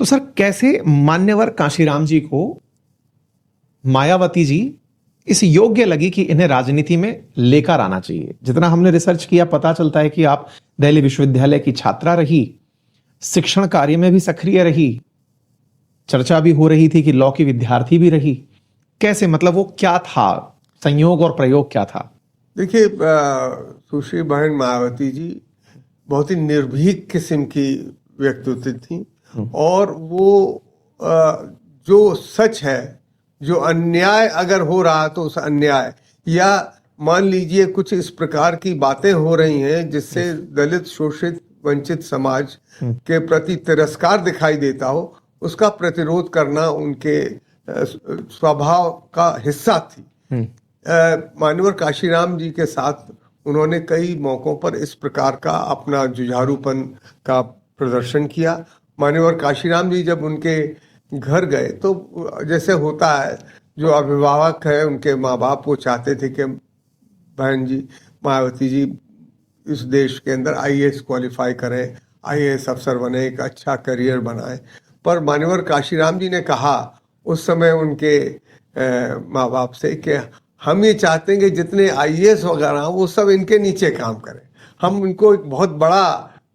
तो सर कैसे मान्यवर कांशीराम जी को मायावती जी इस योग्य लगी कि इन्हें राजनीति में लेकर आना चाहिए? जितना हमने रिसर्च किया पता चलता है कि आप दिल्ली विश्वविद्यालय की छात्रा रही, शिक्षण कार्य में भी सक्रिय रही, चर्चा भी हो रही थी कि लॉ की विद्यार्थी भी रही। कैसे, मतलब वो क्या था, संयोग और प्रयोग क्या था? देखिए, सुश्री बहन मायावती जी बहुत ही निर्भीक किस्म की व्यक्तित्व थी और वो जो सच है, जो अन्याय अगर हो रहा तो उस अन्याय, या मान लीजिए कुछ इस प्रकार की बातें हो रही हैं जिससे दलित, शोषित, वंचित समाज के प्रति तिरस्कार दिखाई देता हो, उसका प्रतिरोध करना उनके स्वभाव का हिस्सा थी। मान्यवर कांशीराम जी के साथ उन्होंने कई मौकों पर इस प्रकार का अपना जुझारूपन का प्रदर्शन किया। मान्यवर कांशीराम जी जब उनके घर गए तो जैसे होता है, जो अभिभावक है उनके माँ बाप वो चाहते थे कि बहन जी मायावती जी इस देश के अंदर आईएएस क्वालिफाई करें, आईएएस अफसर बने, एक अच्छा करियर बनाए। पर मान्यवर कांशीराम जी ने कहा उस समय उनके माँ बाप से कि हम ये चाहते हैं कि जितने आईएएस वगैरह वो सब इनके नीचे काम करें, हम इनको एक बहुत बड़ा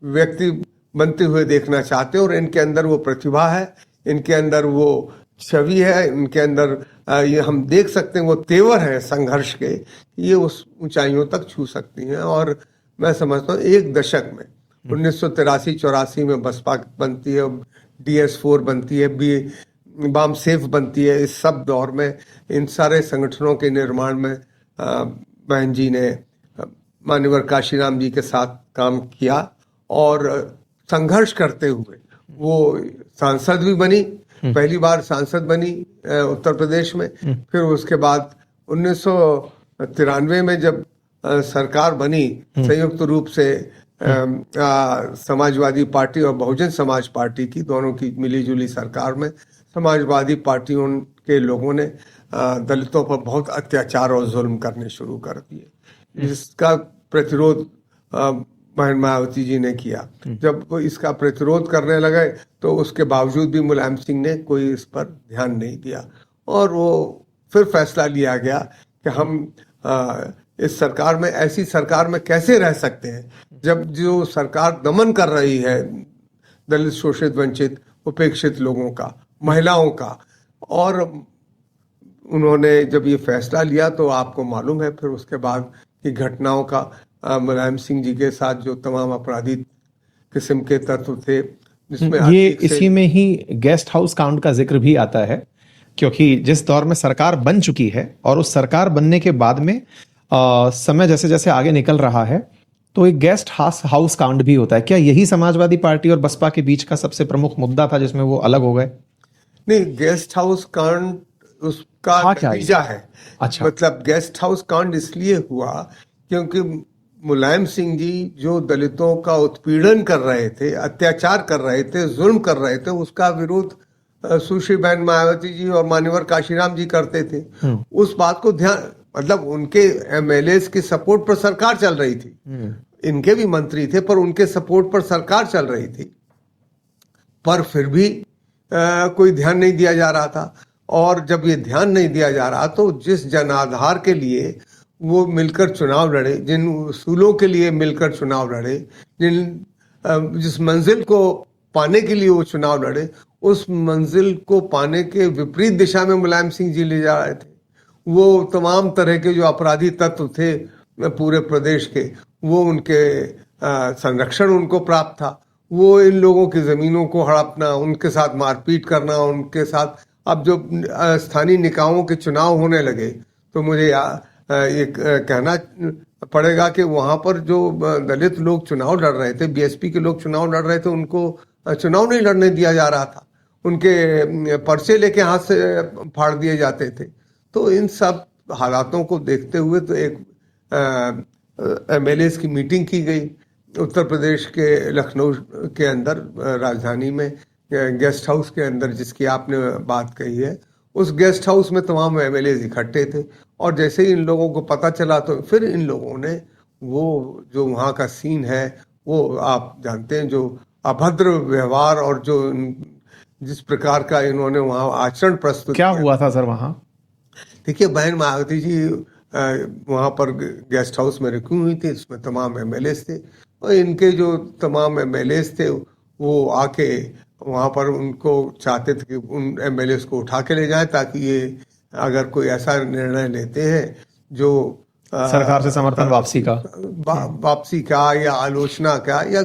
व्यक्ति बनते हुए देखना चाहते हैं और इनके अंदर वो प्रतिभा है, इनके अंदर वो छवि है, इनके अंदर ये हम देख सकते हैं वो तेवर है संघर्ष के, ये उस ऊंचाइयों तक छू सकती हैं। और मैं समझता हूँ एक दशक में 1983-84 में बसपा बनती है, DS4 बनती है, बाम सेफ बनती है। इस सब दौर में इन सारे संगठनों के निर्माण में बहन जी ने मान्यवर कांशीराम जी के साथ काम किया और संघर्ष करते हुए वो सांसद भी बनी, पहली बार सांसद बनी उत्तर प्रदेश में। फिर उसके बाद 1993 में जब सरकार बनी संयुक्त रूप से समाजवादी पार्टी और बहुजन समाज पार्टी की, दोनों की मिलीजुली सरकार में समाजवादी पार्टियों के लोगों ने दलितों पर बहुत अत्याचार और जुल्म करने शुरू कर दिए, जिसका प्रतिरोध बहन मायावती जी ने किया। जब वो इसका प्रतिरोध करने लगे तो उसके बावजूद भी मुलायम सिंह ने कोई इस पर ध्यान नहीं दिया और वो फिर फैसला लिया गया कि हम इस सरकार में, ऐसी सरकार में कैसे रह सकते हैं जब जो सरकार दमन कर रही है दलित, शोषित, वंचित, उपेक्षित लोगों का, महिलाओं का। और उन्होंने जब ये फैसला लिया तो आपको मालूम है फिर उसके बाद की घटनाओं का, मुलायम सिंह जी के साथ जो तमाम आपराधिक किस्म के तत्व थे, जिसमें ये इसी में ही गेस्ट हाउस कांड का जिक्र भी आता है, क्योंकि जिस दौर में सरकार बन चुकी है और उस सरकार बनने के बाद में समय जैसे जैसे आगे निकल रहा है तो एक गेस्ट हाउस कांड भी होता है। क्या यही समाजवादी पार्टी और बसपा के बीच का सबसे प्रमुख मुद्दा था जिसमें वो अलग हो गए? नहीं, गेस्ट हाउस कांड उसका नतीजा है। अच्छा। मतलब गेस्ट हाउस कांड इसलिए हुआ क्योंकि मुलायम सिंह जी जो दलितों का उत्पीड़न कर रहे थे, अत्याचार कर रहे थे, जुल्म कर रहे थे, उसका विरोध सुश्री बहन मायावती जी और मान्यवर कांशीराम जी करते थे। उस बात को ध्यान, मतलब उनके MLAs की सपोर्ट पर सरकार चल रही थी, इनके भी मंत्री थे पर उनके सपोर्ट पर सरकार चल रही थी, पर फिर भी कोई ध्यान नहीं दिया जा रहा था। और जब ये ध्यान नहीं दिया जा रहा तो जिस जनाधार के लिए वो मिलकर चुनाव लड़े, जिन उसूलों के लिए मिलकर चुनाव लड़े, जिस मंजिल को पाने के लिए वो चुनाव लड़े, उस मंजिल को पाने के विपरीत दिशा में मुलायम सिंह जी ले जा रहे थे। वो तमाम तरह के जो अपराधी तत्व थे पूरे प्रदेश के, वो उनके संरक्षण उनको प्राप्त था। वो इन लोगों की जमीनों को हड़पना, उनके साथ मारपीट करना, उनके साथ, अब जो स्थानीय निकायों के चुनाव होने लगे तो मुझे ये कहना पड़ेगा कि वहां पर जो दलित लोग चुनाव लड़ रहे थे, BSP के लोग चुनाव लड़ रहे थे, उनको चुनाव नहीं लड़ने दिया जा रहा था, उनके पर्चे लेके हाथ से फाड़ दिए जाते थे। तो इन सब हालातों को देखते हुए तो एक MLAs की मीटिंग की गई उत्तर प्रदेश के लखनऊ के अंदर, राजधानी में गेस्ट हाउस के अंदर जिसकी आपने बात कही है। उस गेस्ट हाउस में तमाम MLAs इकट्ठे थे और जैसे ही इन लोगों को पता चला तो फिर इन लोगों ने वो जो वहाँ का सीन है, वो आप जानते हैं, जो अभद्र व्यवहार और जो जिस प्रकार का इन्होंने वहाँ आचरण प्रस्तुत क्या किया। हुआ था सर वहां? देखिए, बहन मायावती जी वहाँ पर गेस्ट हाउस में रुकी हुई थी, इसमें तमाम एमएलएस थे, और इनके जो तमाम एमएलएस थे वो आके वहाँ पर उनको चाहते थे कि उन एमएलएस को उठा के ले जाए, ताकि ये अगर कोई ऐसा निर्णय लेते हैं जो सरकार से समर्थन वापसी का, वापसी का या आलोचना का या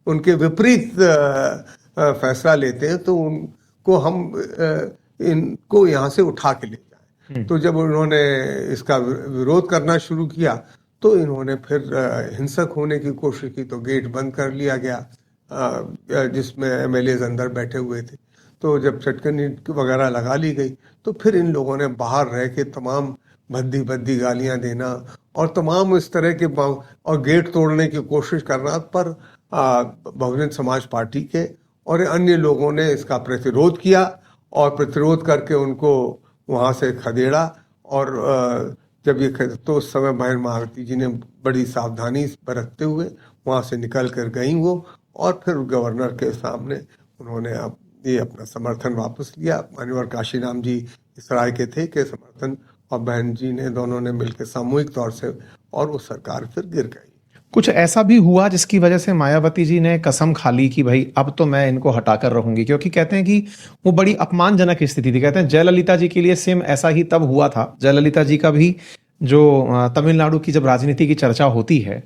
उनके विपरीत फैसला लेते हैं, तो उनको हम इनको यहाँ से उठा के ले जाए। तो जब उन्होंने इसका विरोध करना शुरू किया तो इन्होंने फिर हिंसक होने की कोशिश की, तो गेट बंद कर लिया गया जिसमें एमएलए अंदर बैठे हुए थे। तो जब चटकनी वगैरह लगा ली गई तो फिर इन लोगों ने बाहर रह के तमाम भद्दी भद्दी गालियां देना और तमाम इस तरह के और गेट तोड़ने की कोशिश करना पर बहुजन समाज पार्टी के और अन्य लोगों ने इसका प्रतिरोध किया, और प्रतिरोध करके उनको वहां से खदेड़ा। और जब ये तो उस समय बहन मायावती जी ने बड़ी सावधानी बरतते हुए वहां से निकल कर गई वो, और फिर गवर्नर के सामने उन्होंने अब ये अपना समर्थन वापस लिया। मान्यवर काशीराम जी इस राय के थे कि समर्थन, और बहन जी ने दोनों ने मिलकर सामूहिक तौर से, और वो सरकार फिर गिर गई। कुछ ऐसा भी हुआ जिसकी वजह से मायावती जी ने कसम खा ली कि भाई अब तो मैं इनको हटाकर रहूंगी, क्योंकि कहते हैं कि वो बड़ी अपमानजनक स्थिति थी। कहते हैं जयललिता जी के लिए सेम ऐसा ही तब हुआ था। जयललिता जी का भी जो तमिलनाडु की जब राजनीति की चर्चा होती है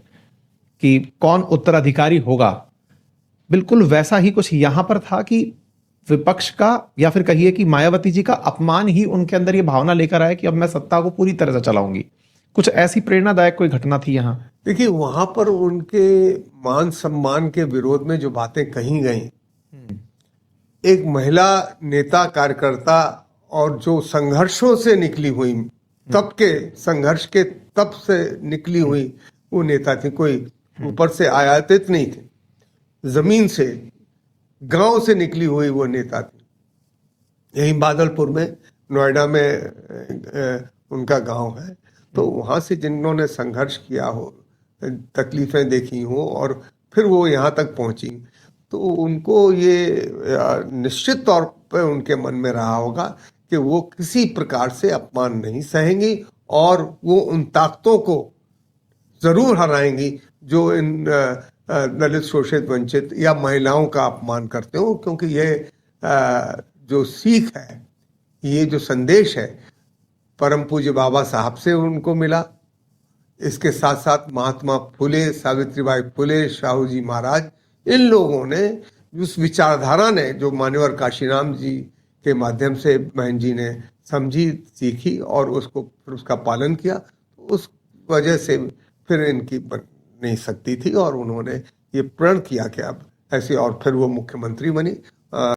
कि कौन उत्तराधिकारी होगा, बिल्कुल वैसा ही कुछ यहां पर था कि विपक्ष का, या फिर कहिए कि मायावती जी का अपमान ही उनके अंदर ये भावना लेकर आया कि अब मैं सत्ता को पूरी तरह से चलाऊंगी। कुछ ऐसी प्रेरणादायक कोई घटना थी यहाँ? देखिए, वहां पर उनके मान सम्मान के विरोध में जो बातें कही गई, एक महिला नेता कार्यकर्ता और जो संघर्षों से निकली हुई, तब के संघर्ष के तब से निकली हुई वो नेता थी। कोई ऊपर से आयातित नहीं थी, जमीन से, गांव से निकली हुई वो नेता थी। यही बादलपुर में, नोएडा में उनका गांव है। तो वहां से जिन्होंने संघर्ष किया हो, तकलीफें देखी हो, और फिर वो यहाँ तक पहुंची, तो उनको ये निश्चित तौर पे उनके मन में रहा होगा कि वो किसी प्रकार से अपमान नहीं सहेंगी, और वो उन ताकतों को जरूर हराएंगी जो इन दलित, शोषित, वंचित या महिलाओं का अपमान करते हो। क्योंकि ये जो सीख है, ये जो संदेश है, परम पूज्य बाबा साहब से उनको मिला। इसके साथ साथ महात्मा फुले, सावित्रीबाई फुले, शाहू जी महाराज, इन लोगों ने उस विचारधारा ने जो मान्यवर काशीराम जी के माध्यम से बहन जी ने समझी, सीखी और उसको फिर उसका पालन किया, उस वजह से फिर इनकी बन नहीं सकती थी, और उन्होंने ये प्रण किया कि अब ऐसे, और फिर वो मुख्यमंत्री बनी।